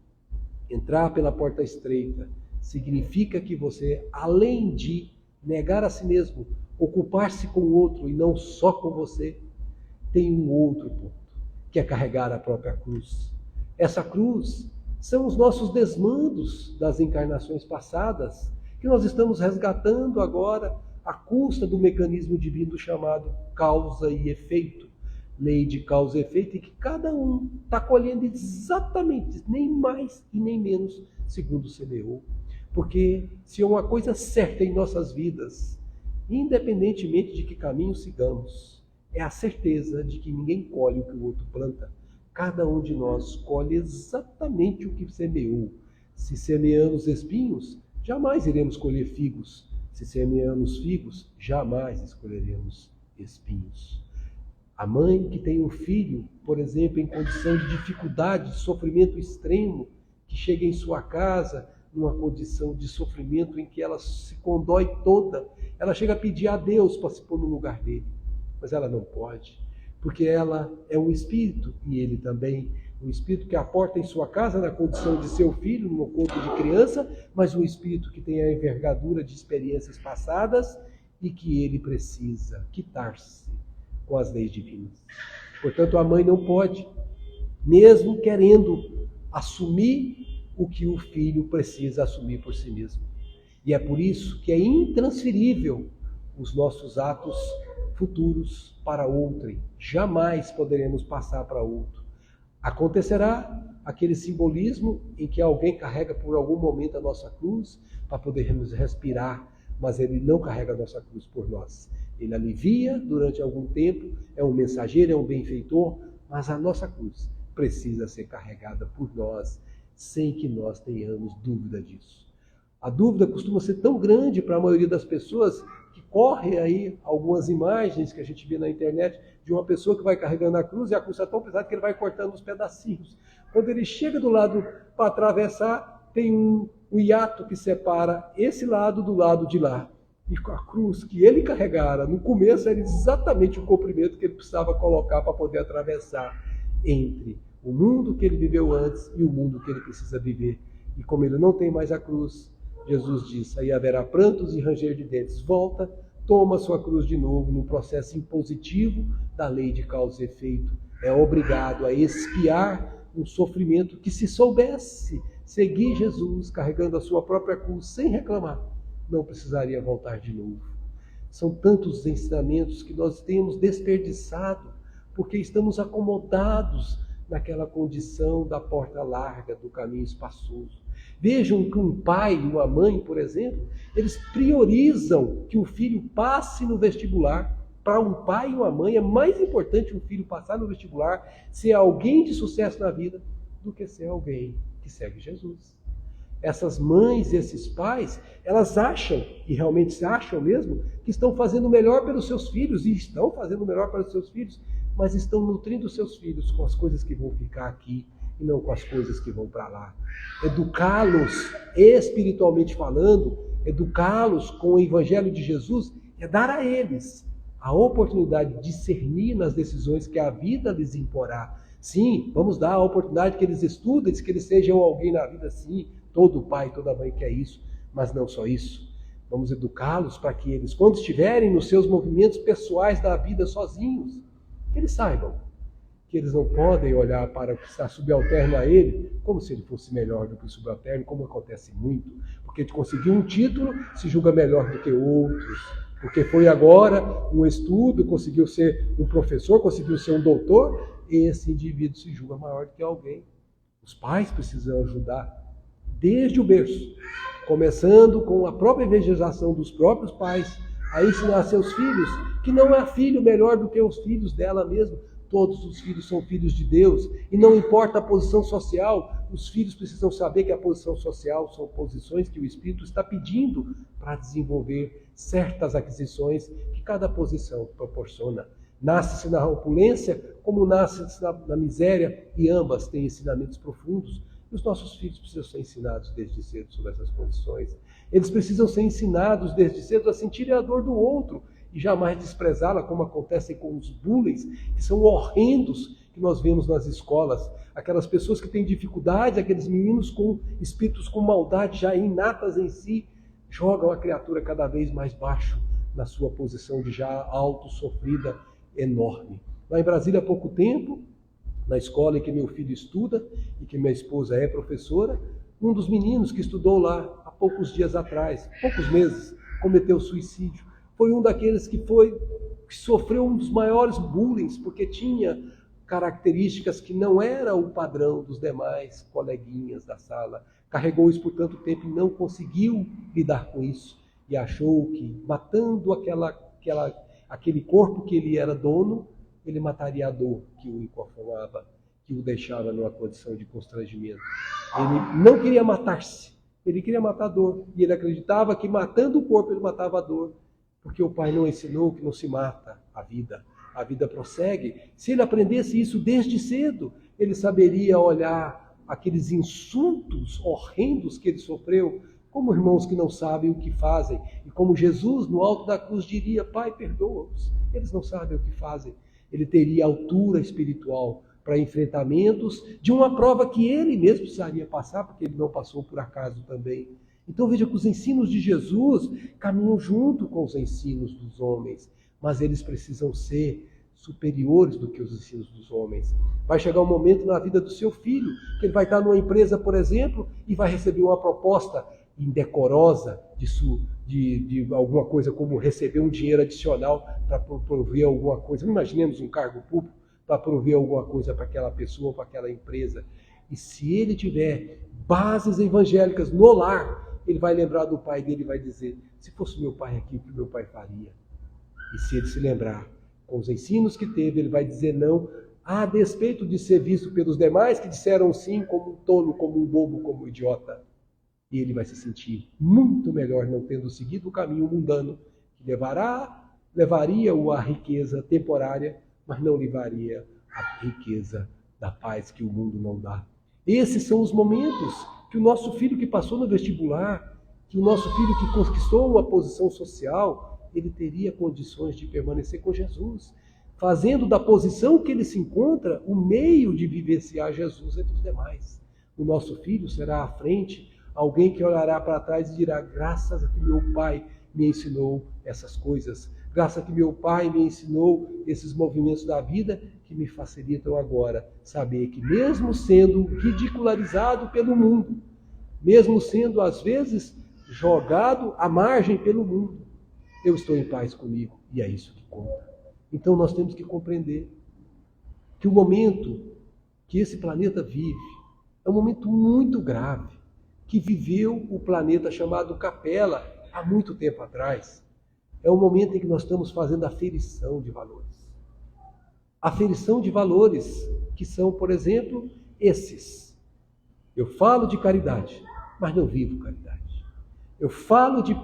entrar pela porta estreita significa que você, além de negar a si mesmo, ocupar-se com o outro e não só com você, tem um outro ponto, que é carregar a própria cruz. Essa cruz são os nossos desmandos das encarnações passadas, que nós estamos resgatando agora à custa do mecanismo divino chamado causa e efeito. Lei de causa e efeito, e que cada um está colhendo exatamente, nem mais e nem menos, segundo semeou. Porque se é uma coisa certa em nossas vidas, independentemente de que caminho sigamos, é a certeza de que ninguém colhe o que o outro planta. Cada um de nós colhe exatamente o que semeou. Se semeamos espinhos, jamais iremos colher figos. Se semeamos figos, jamais escolheremos espinhos. A mãe que tem um filho, por exemplo, em condição de dificuldade, de sofrimento extremo, que chega em sua casa numa condição de sofrimento em que ela se condói toda, ela chega a pedir a Deus para se pôr no lugar dele, mas ela não pode, porque ela é um espírito, e ele também, um espírito que aporta em sua casa na condição de seu filho, no corpo de criança, mas um espírito que tem a envergadura de experiências passadas e que ele precisa quitar-se com as leis divinas. Portanto, a mãe não pode, mesmo querendo assumir o que o filho precisa assumir por si mesmo. E é por isso que é intransferível os nossos atos futuros para outrem. Jamais poderemos passar para outro. Acontecerá aquele simbolismo em que alguém carrega por algum momento a nossa cruz para podermos respirar, mas ele não carrega a nossa cruz por nós. Ele alivia durante algum tempo, é um mensageiro, é um benfeitor, mas a nossa cruz precisa ser carregada por nós, sem que nós tenhamos dúvida disso. A dúvida costuma ser tão grande para a maioria das pessoas que correm aí algumas imagens que a gente vê na internet de uma pessoa que vai carregando a cruz e a cruz está tão pesada que ele vai cortando os pedacinhos. Quando ele chega do lado para atravessar, tem um hiato que separa esse lado do lado de lá. E com a cruz que ele carregara, no começo era exatamente o comprimento que ele precisava colocar para poder atravessar entre o mundo que ele viveu antes e o mundo que ele precisa viver. E como ele não tem mais a cruz, Jesus diz, aí haverá prantos e ranger de dentes. Volta, toma sua cruz de novo no processo impositivo da lei de causa e efeito. É obrigado a expiar um sofrimento que, se soubesse seguir Jesus carregando a sua própria cruz sem reclamar, não precisaria voltar de novo. São tantos ensinamentos que nós temos desperdiçado porque estamos acomodados naquela condição da porta larga, do caminho espaçoso. Vejam que um pai e uma mãe, por exemplo, eles priorizam que o filho passe no vestibular. Para um pai e uma mãe é mais importante um filho passar no vestibular, ser alguém de sucesso na vida, do que ser alguém que segue Jesus. Essas mães, esses pais, elas acham, e realmente se acham mesmo, que estão fazendo o melhor pelos seus filhos, e estão fazendo o melhor pelos seus filhos, mas estão nutrindo seus filhos com as coisas que vão ficar aqui e não com as coisas que vão para lá. Educá-los, espiritualmente falando, educá-los com o Evangelho de Jesus, é dar a eles a oportunidade de discernir nas decisões que a vida lhes imporá. Sim, vamos dar a oportunidade que eles estudem, que eles sejam alguém na vida, sim. Todo pai, toda mãe quer isso, mas não só isso. Vamos educá-los para que eles, quando estiverem nos seus movimentos pessoais da vida sozinhos, que eles saibam que eles não podem olhar para o que está subalterno a ele como se ele fosse melhor do que o subalterno, como acontece muito. Porque ele conseguiu um título, se julga melhor do que outros. Porque foi agora um estudo, conseguiu ser um professor, conseguiu ser um doutor, esse indivíduo se julga maior do que alguém. Os pais precisam ajudar desde o berço, começando com a própria evangelização dos próprios pais, a ensinar a seus filhos que não há filho melhor do que os filhos dela mesma. Todos os filhos são filhos de Deus, e não importa a posição social, os filhos precisam saber que a posição social são posições que o Espírito está pedindo para desenvolver certas aquisições que cada posição proporciona. Nasce-se na opulência, como nasce-se na miséria, e ambas têm ensinamentos profundos. E os nossos filhos precisam ser ensinados desde cedo sobre essas condições. Eles precisam ser ensinados desde cedo a sentirem a dor do outro e jamais desprezá-la, como acontece com os bullies, que são horrendos que nós vemos nas escolas. Aquelas pessoas que têm dificuldades, aqueles meninos com espíritos com maldade já inatas em si, jogam a criatura cada vez mais baixo na sua posição de já auto-sofrida enorme. Lá em Brasília, há pouco tempo, na escola em que meu filho estuda e que minha esposa é professora, um dos meninos que estudou lá há poucos dias atrás, poucos meses, cometeu suicídio. Foi um daqueles que sofreu um dos maiores bullying, porque tinha características que não era o padrão dos demais coleguinhas da sala. Carregou isso por tanto tempo e não conseguiu lidar com isso. E achou que, matando aquele corpo que ele era dono, ele mataria a dor que o inconformava, que o deixava numa condição de constrangimento. Ele não queria matar-se, ele queria matar a dor. E ele acreditava que matando o corpo ele matava a dor, porque o pai não ensinou que não se mata a vida prossegue. Se ele aprendesse isso desde cedo, ele saberia olhar aqueles insultos horrendos que ele sofreu como irmãos que não sabem o que fazem. E como Jesus, no alto da cruz, diria: Pai, perdoa-os, eles não sabem o que fazem. Ele teria altura espiritual para enfrentamentos de uma prova que ele mesmo precisaria passar, porque ele não passou por acaso também. Então veja que os ensinos de Jesus caminham junto com os ensinos dos homens, mas eles precisam ser superiores do que os ensinos dos homens. Vai chegar um momento na vida do seu filho, que ele vai estar numa empresa, por exemplo, e vai receber uma proposta indecorosa de alguma coisa, como receber um dinheiro adicional para prover alguma coisa. Imaginemos um cargo público para prover alguma coisa para aquela pessoa, para aquela empresa. E se ele tiver bases evangélicas no lar, ele vai lembrar do pai dele e vai dizer: se fosse meu pai aqui, o que meu pai faria? E se ele se lembrar com os ensinos que teve, ele vai dizer não, a despeito de ser visto pelos demais que disseram sim, como um tolo, como um bobo, como um idiota. E ele vai se sentir muito melhor não tendo seguido o caminho mundano, que levaria-o à riqueza temporária, mas não levaria à riqueza da paz que o mundo não dá. Esses são os momentos que o nosso filho que passou no vestibular, que o nosso filho que conquistou uma posição social, ele teria condições de permanecer com Jesus, fazendo da posição que ele se encontra o meio de vivenciar Jesus entre os demais. O nosso filho será à frente, alguém que olhará para trás e dirá: graças a que meu pai me ensinou essas coisas, graças a que meu pai me ensinou esses movimentos da vida que me facilitam agora saber que, mesmo sendo ridicularizado pelo mundo, mesmo sendo às vezes jogado à margem pelo mundo, eu estou em paz comigo, e é isso que conta. Então nós temos que compreender que o momento que esse planeta vive é um momento muito grave, que viveu o planeta chamado Capela há muito tempo atrás. É um momento em que nós estamos fazendo aferição de valores. Aferição de valores que são, por exemplo, esses. Eu falo de caridade, mas não vivo caridade. Eu falo de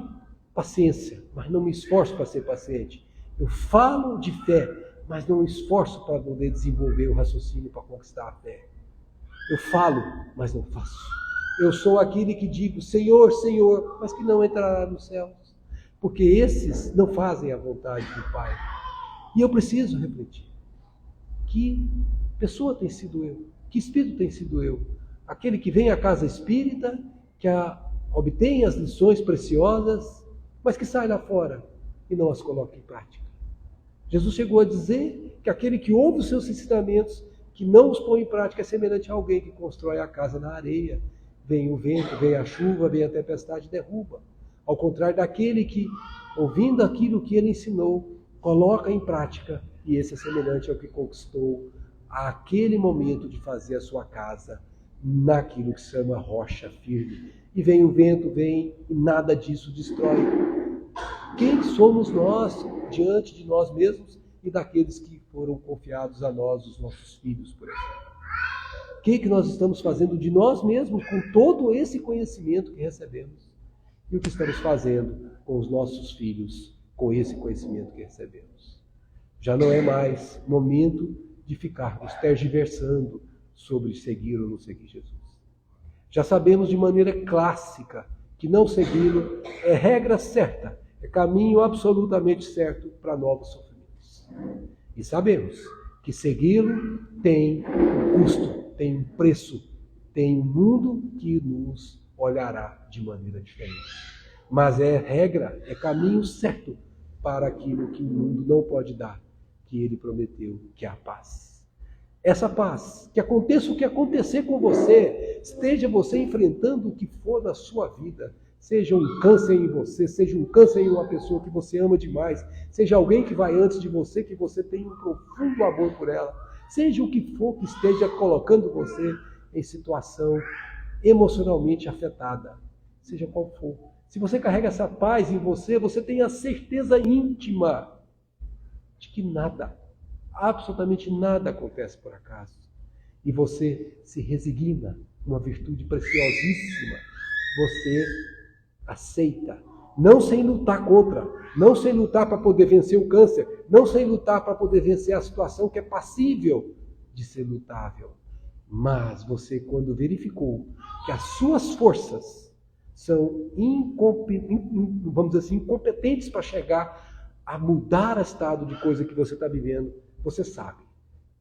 paciência, mas não me esforço para ser paciente. Eu falo de fé, mas não me esforço para poder desenvolver o raciocínio para conquistar a fé. Eu falo, mas não faço. Eu sou aquele que digo, Senhor, Senhor, mas que não entrará nos céus. Porque esses não fazem a vontade do Pai. E eu preciso refletir. Que pessoa tem sido eu? Que espírito tem sido eu? Aquele que vem à casa espírita, que obtém as lições preciosas, mas que sai lá fora e não as coloca em prática. Jesus chegou a dizer que aquele que ouve os seus ensinamentos, que não os põe em prática, é semelhante a alguém que constrói a casa na areia. Vem o vento, vem a chuva, vem a tempestade e derruba. Ao contrário daquele que, ouvindo aquilo que ele ensinou, coloca em prática, e esse é semelhante ao que conquistou aquele momento de fazer a sua casa naquilo que se chama rocha firme. E vem o vento, vem, e nada disso destrói. Quem somos nós diante de nós mesmos e daqueles que foram confiados a nós, os nossos filhos, por exemplo? O que nós estamos fazendo de nós mesmos com todo esse conhecimento que recebemos? E o que estamos fazendo com os nossos filhos com esse conhecimento que recebemos? Já não é mais momento de ficarmos tergiversando sobre seguir ou não seguir Jesus. Já sabemos de maneira clássica que não segui-lo é regra certa, é caminho absolutamente certo para novos sofrimentos. E sabemos que segui-lo tem um custo, tem um preço, tem um mundo que nos olhará de maneira diferente. Mas é regra, é caminho certo para aquilo que o mundo não pode dar, que ele prometeu, que é a paz. Essa paz, que aconteça o que acontecer com você, esteja você enfrentando o que for na sua vida, seja um câncer em você, seja um câncer em uma pessoa que você ama demais, seja alguém que vai antes de você, que você tem um profundo amor por ela, seja o que for que esteja colocando você em situação emocionalmente afetada, seja qual for. Se você carrega essa paz em você, você tem a certeza íntima de que nada, absolutamente nada acontece por acaso. E você se resigna, uma virtude preciosíssima. Você aceita, não sem lutar contra, não sem lutar para poder vencer o câncer, não sem lutar para poder vencer a situação que é passível de ser lutável. Mas você, quando verificou que as suas forças são vamos dizer assim, incompetentes para chegar a mudar o estado de coisa que você está vivendo, você sabe,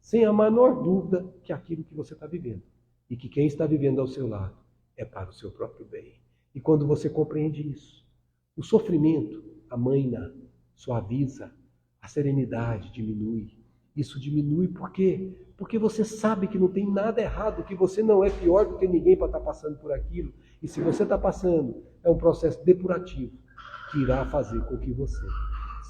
sem a menor dúvida, que aquilo que você está vivendo e que quem está vivendo ao seu lado é para o seu próprio bem. E quando você compreende isso, o sofrimento amaina, suaviza, a serenidade diminui. Isso diminui por quê? Porque você sabe que não tem nada errado, que você não é pior do que ninguém para estar passando por aquilo. E se você está passando, é um processo depurativo que irá fazer com que você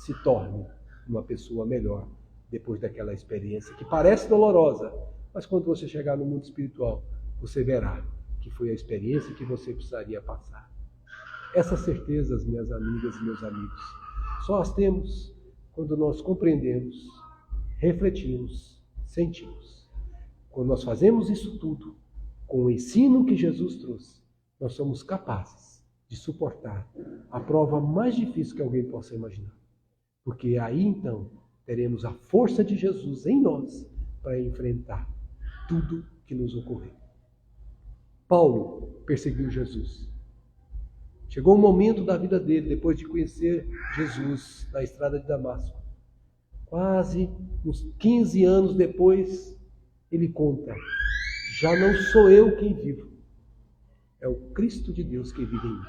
se torne uma pessoa melhor depois daquela experiência que parece dolorosa, mas quando você chegar no mundo espiritual, você verá que foi a experiência que você precisaria passar. Essas certezas, minhas amigas e meus amigos, só as temos quando nós compreendemos, refletimos, sentimos. Quando nós fazemos isso tudo com o ensino que Jesus trouxe, nós somos capazes de suportar a prova mais difícil que alguém possa imaginar. Porque aí então teremos a força de Jesus em nós para enfrentar tudo que nos ocorrer. Paulo perseguiu Jesus. Chegou um momento da vida dele, depois de conhecer Jesus na estrada de Damasco. Quase uns 15 anos depois, ele conta: já não sou eu quem vivo, é o Cristo de Deus que vive em mim.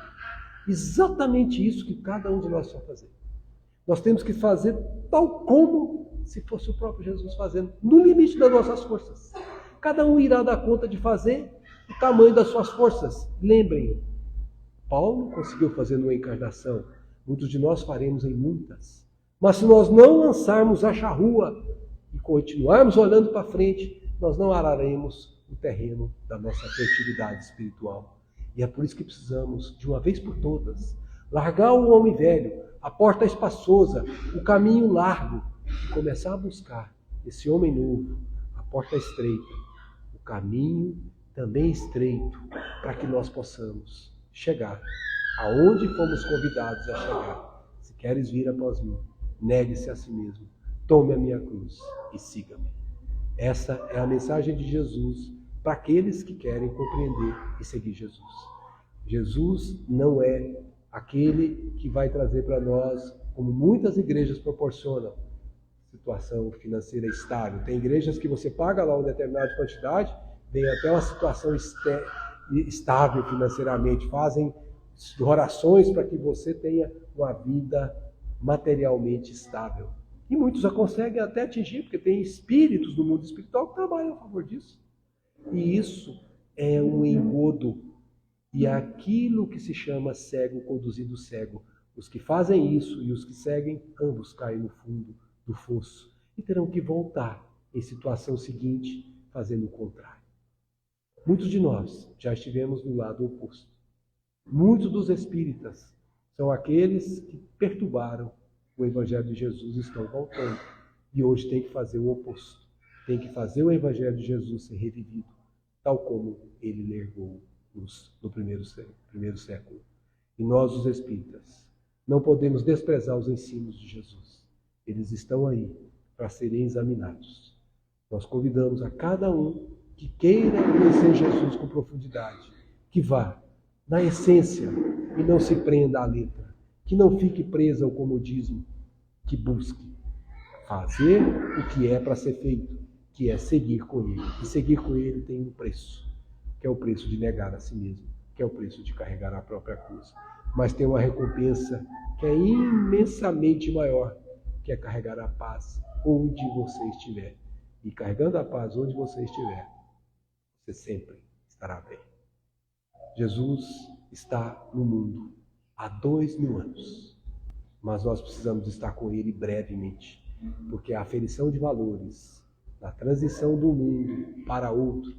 Exatamente isso que cada um de nós vai fazer. Nós temos que fazer tal como se fosse o próprio Jesus fazendo, no limite das nossas forças. Cada um irá dar conta de fazer o tamanho das suas forças. Lembrem, Paulo conseguiu fazer numa encarnação, muitos de nós faremos em muitas. Mas se nós não lançarmos a charrua e continuarmos olhando para frente, nós não araremos o terreno da nossa fertilidade espiritual. E é por isso que precisamos, de uma vez por todas, largar o homem velho, a porta espaçosa, o caminho largo, e começar a buscar esse homem novo, a porta estreita, o caminho também estreito, para que nós possamos chegar aonde fomos convidados a chegar. Se queres vir após mim, negue-se a si mesmo, tome a minha cruz e siga-me. Essa é a mensagem de Jesus para aqueles que querem compreender e seguir Jesus. Jesus não é aquele que vai trazer para nós, como muitas igrejas proporcionam, situação financeira estável. Tem igrejas que você paga lá uma determinada quantidade, vem até uma situação estável financeiramente, fazem orações para que você tenha uma vida materialmente estável. E muitos já conseguem até atingir, porque tem espíritos do mundo espiritual que trabalham a favor disso. E isso é um engodo. E aquilo que se chama cego conduzindo cego. Os que fazem isso e os que seguem, ambos caem no fundo do fosso. E terão que voltar em situação seguinte, fazendo o contrário. Muitos de nós já estivemos do lado oposto. Muitos dos espíritas são aqueles que perturbaram o Evangelho de Jesus e estão voltando. E hoje tem que fazer o oposto. Tem que fazer o Evangelho de Jesus ser revivido, tal como ele largou no primeiro século. E nós, os espíritas, não podemos desprezar os ensinos de Jesus. Eles estão aí para serem examinados. Nós convidamos a cada um que queira conhecer Jesus com profundidade, que vá na essência e não se prenda à letra, que não fique presa ao comodismo, que busque fazer o que é para ser feito, que é seguir com ele. E seguir com ele tem um preço, que é o preço de negar a si mesmo, que é o preço de carregar a própria cruz. Mas tem uma recompensa que é imensamente maior, que é carregar a paz onde você estiver. E carregando a paz onde você estiver, você sempre estará bem. Jesus está no mundo há 2000 anos, mas nós precisamos estar com ele brevemente, porque a aferição de valores, a transição do mundo para outro,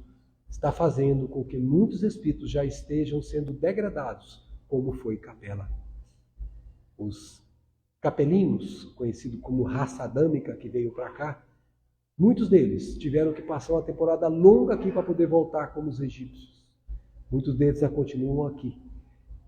está fazendo com que muitos espíritos já estejam sendo degradados, como foi Capela. Os capelinos, conhecidos como raça adâmica que veio para cá, muitos deles tiveram que passar uma temporada longa aqui para poder voltar como os egípcios. Muitos deles já continuam aqui.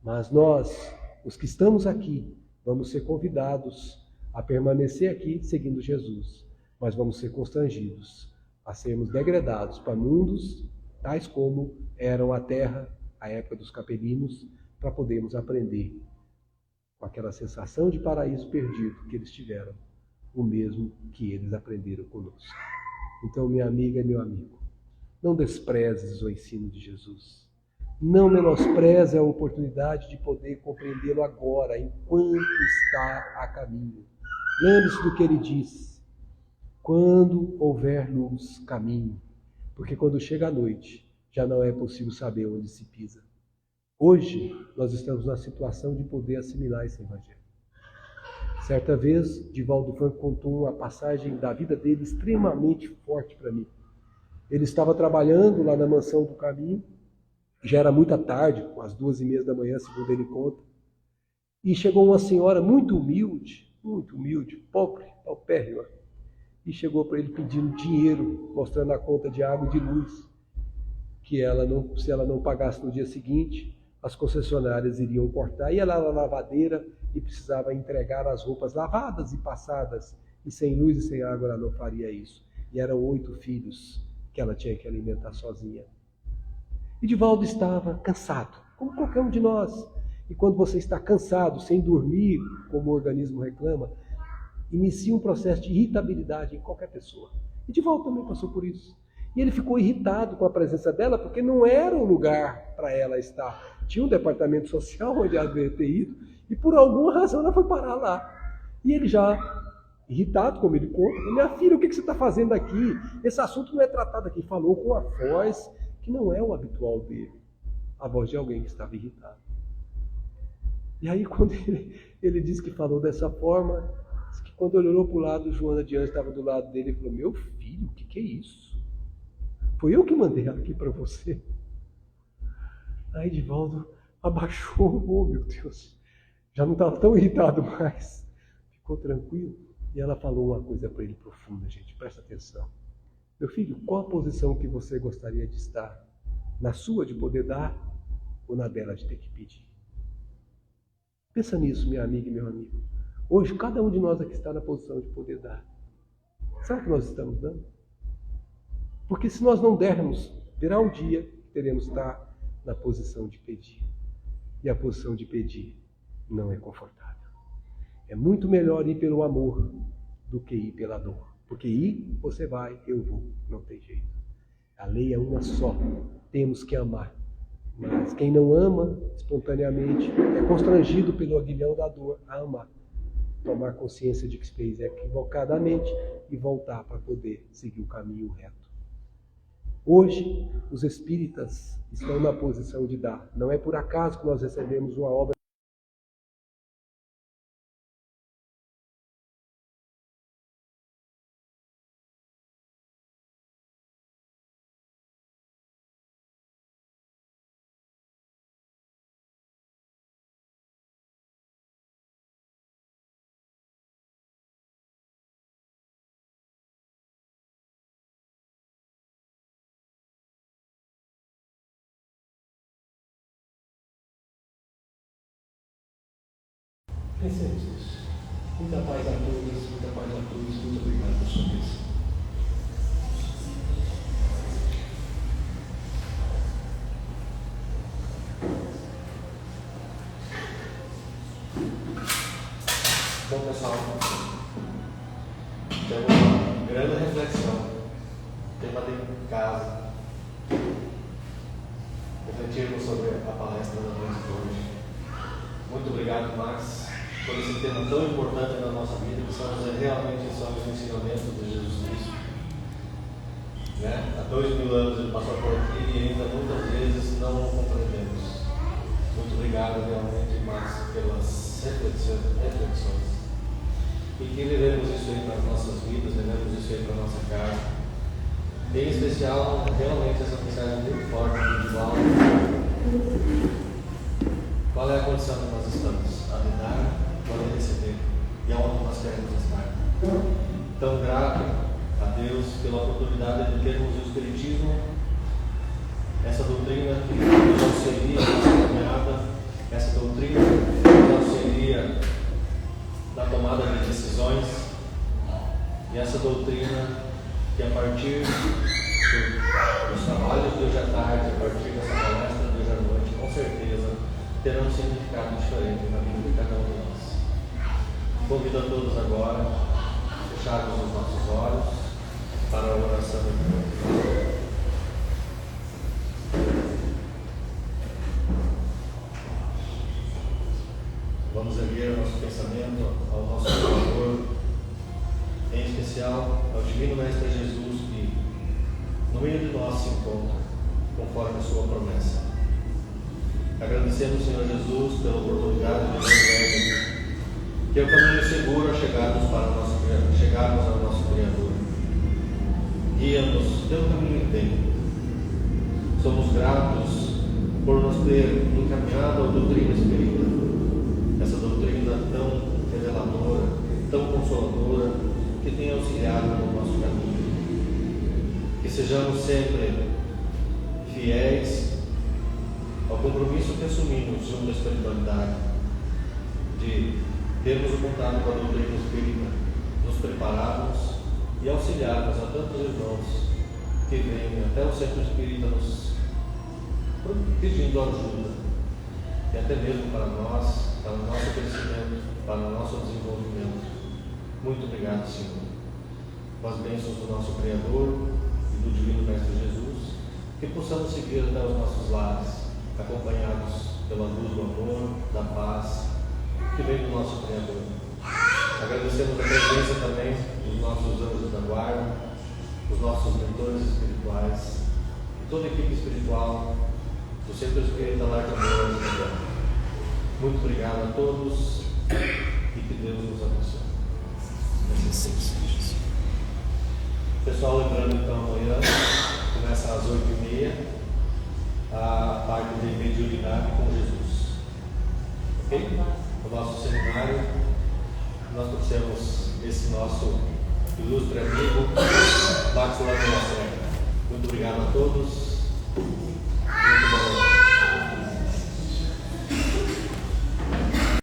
Mas nós, os que estamos aqui, vamos ser convidados a permanecer aqui seguindo Jesus. Mas vamos ser constrangidos a sermos degradados para mundos tais como eram a terra, a época dos capelinos, para podermos aprender com aquela sensação de paraíso perdido que eles tiveram, o mesmo que eles aprenderam conosco. Então, minha amiga e meu amigo, não desprezes o ensino de Jesus. Não menospreze a oportunidade de poder compreendê-lo agora, enquanto está a caminho. Lembre-se do que ele diz. Quando houver luz, caminhe. Porque quando chega a noite, já não é possível saber onde se pisa. Hoje, nós estamos na situação de poder assimilar esse evangelho. Certa vez, Divaldo Franco contou uma passagem da vida dele extremamente forte para mim. Ele estava trabalhando lá na Mansão do Caminho, já era muita tarde, umas 2h30 da manhã, segundo ele conta, e chegou uma senhora muito humilde, pobre, paupérrima, e chegou para ele pedindo dinheiro, mostrando a conta de água e de luz, que se ela não pagasse no dia seguinte, as concessionárias iriam cortar, e ela era lavadeira e precisava entregar as roupas lavadas e passadas, e sem luz e sem água ela não faria isso. E eram 8 filhos que ela tinha que alimentar sozinha. E Divaldo estava cansado, como qualquer um de nós. E quando você está cansado, sem dormir, como o organismo reclama, inicia um processo de irritabilidade em qualquer pessoa. E Divaldo também passou por isso. E ele ficou irritado com a presença dela, porque não era um lugar para ela estar. Tinha um departamento social onde ela devia ter ido, e por alguma razão ela foi parar lá. E ele já, irritado, como ele conta, minha filha, o que você está fazendo aqui? Esse assunto não é tratado aqui. Falou com a voz que não é o habitual dele, a voz de alguém que estava irritado. E aí, quando ele disse que falou dessa forma, disse que quando ele olhou para o lado, Joana de Anjos estava do lado dele e falou: meu filho, o que é isso? Foi eu que mandei ela aqui para você. Aí Divaldo abaixou, oh meu Deus, já não estava tão irritado mais, ficou tranquilo. E ela falou uma coisa para ele profunda, gente, presta atenção. Meu filho, qual a posição que você gostaria de estar? Na sua de poder dar ou na dela de ter que pedir? Pensa nisso, minha amiga e meu amigo. Hoje, cada um de nós aqui está na posição de poder dar. Será que nós estamos dando? Porque se nós não dermos, Haverá um dia que teremos que estar na posição de pedir. E a posição de pedir não é confortável. É muito melhor ir pelo amor do que ir pela dor. Porque ir, você vai, eu vou, não tem jeito. A lei é uma só, temos que amar. Mas quem não ama espontaneamente é constrangido pelo aguilhão da dor a amar. Tomar consciência de que fez equivocadamente e voltar para poder seguir o caminho reto. Hoje, os espíritas estão na posição de dar. Não é por acaso que nós recebemos uma obra.
Pensemos nisso. Muita paz a todas, muita paz a todos. Muito obrigado por sua vez. Bom, pessoal, temos uma grande reflexão. Tema de casa. Refletirmos sobre a palestra da noite de hoje. Muito obrigado, Max, por esse tema tão importante na nossa vida, que realmente são os ensinamentos de Jesus Cristo. Há 2000 anos ele passou por aqui e ainda muitas vezes não o compreendemos. Muito obrigado realmente, Max, pelas reflexões. E que levemos isso aí para as nossas vidas, levemos isso aí para a nossa casa. Em especial, realmente essa mensagem muito forte, individual. Qual é a condição que nós estamos? A de dar ou a de receber? E aonde nós queremos estar? Tão grato a Deus pela oportunidade de termos o Espiritismo, essa doutrina que nos auxilia na nossa caminhada, essa doutrina que nos auxilia na tomada de decisões, e essa doutrina que a partir dos trabalhos de hoje à tarde, a partir dessa palestra de hoje à noite, com certeza terá um significado diferente na vida de cada um de nós. Convido a todos agora a fecharmos os nossos olhos para a oração de Deus. Vamos erguer o nosso pensamento ao nosso Salvador, em especial ao Divino Mestre Jesus, que no meio de nós se encontra, conforme a sua promessa. Agradecemos, Senhor Jesus, pela oportunidade de nos que é o caminho seguro a chegarmos ao nosso Criador. Guia-nos pelo caminho inteiro. Somos gratos por nos ter encaminhado à doutrina espírita, essa doutrina tão reveladora, tão consoladora, que tem auxiliado no nosso caminho. Que sejamos sempre fiéis ao compromisso que assumimos junto à espiritualidade, de termos o contato com a doutrina espírita, nos prepararmos e auxiliarmos a tantos irmãos que vêm até o centro espírita nos pedindo ajuda, e até mesmo para nós, para o nosso crescimento, para o nosso desenvolvimento. Muito obrigado, Senhor. Com as bênçãos do nosso Criador e do Divino Mestre Jesus, que possamos seguir até os nossos lares, acompanhados pela luz do amor, da paz, que vem do nosso Criador. Agradecemos a presença também dos nossos anjos da guarda, dos nossos mentores espirituais e toda a equipe espiritual do Centro Espírita Lar de Amor. Muito obrigado a todos e que Deus nos abençoe. Pessoal, lembrando então, amanhã começa às 8h30 a parte de mediunidade com Jesus. Ok? O nosso seminário, nós trouxemos esse nosso ilustre amigo Max Lacerda. Muito obrigado a todos.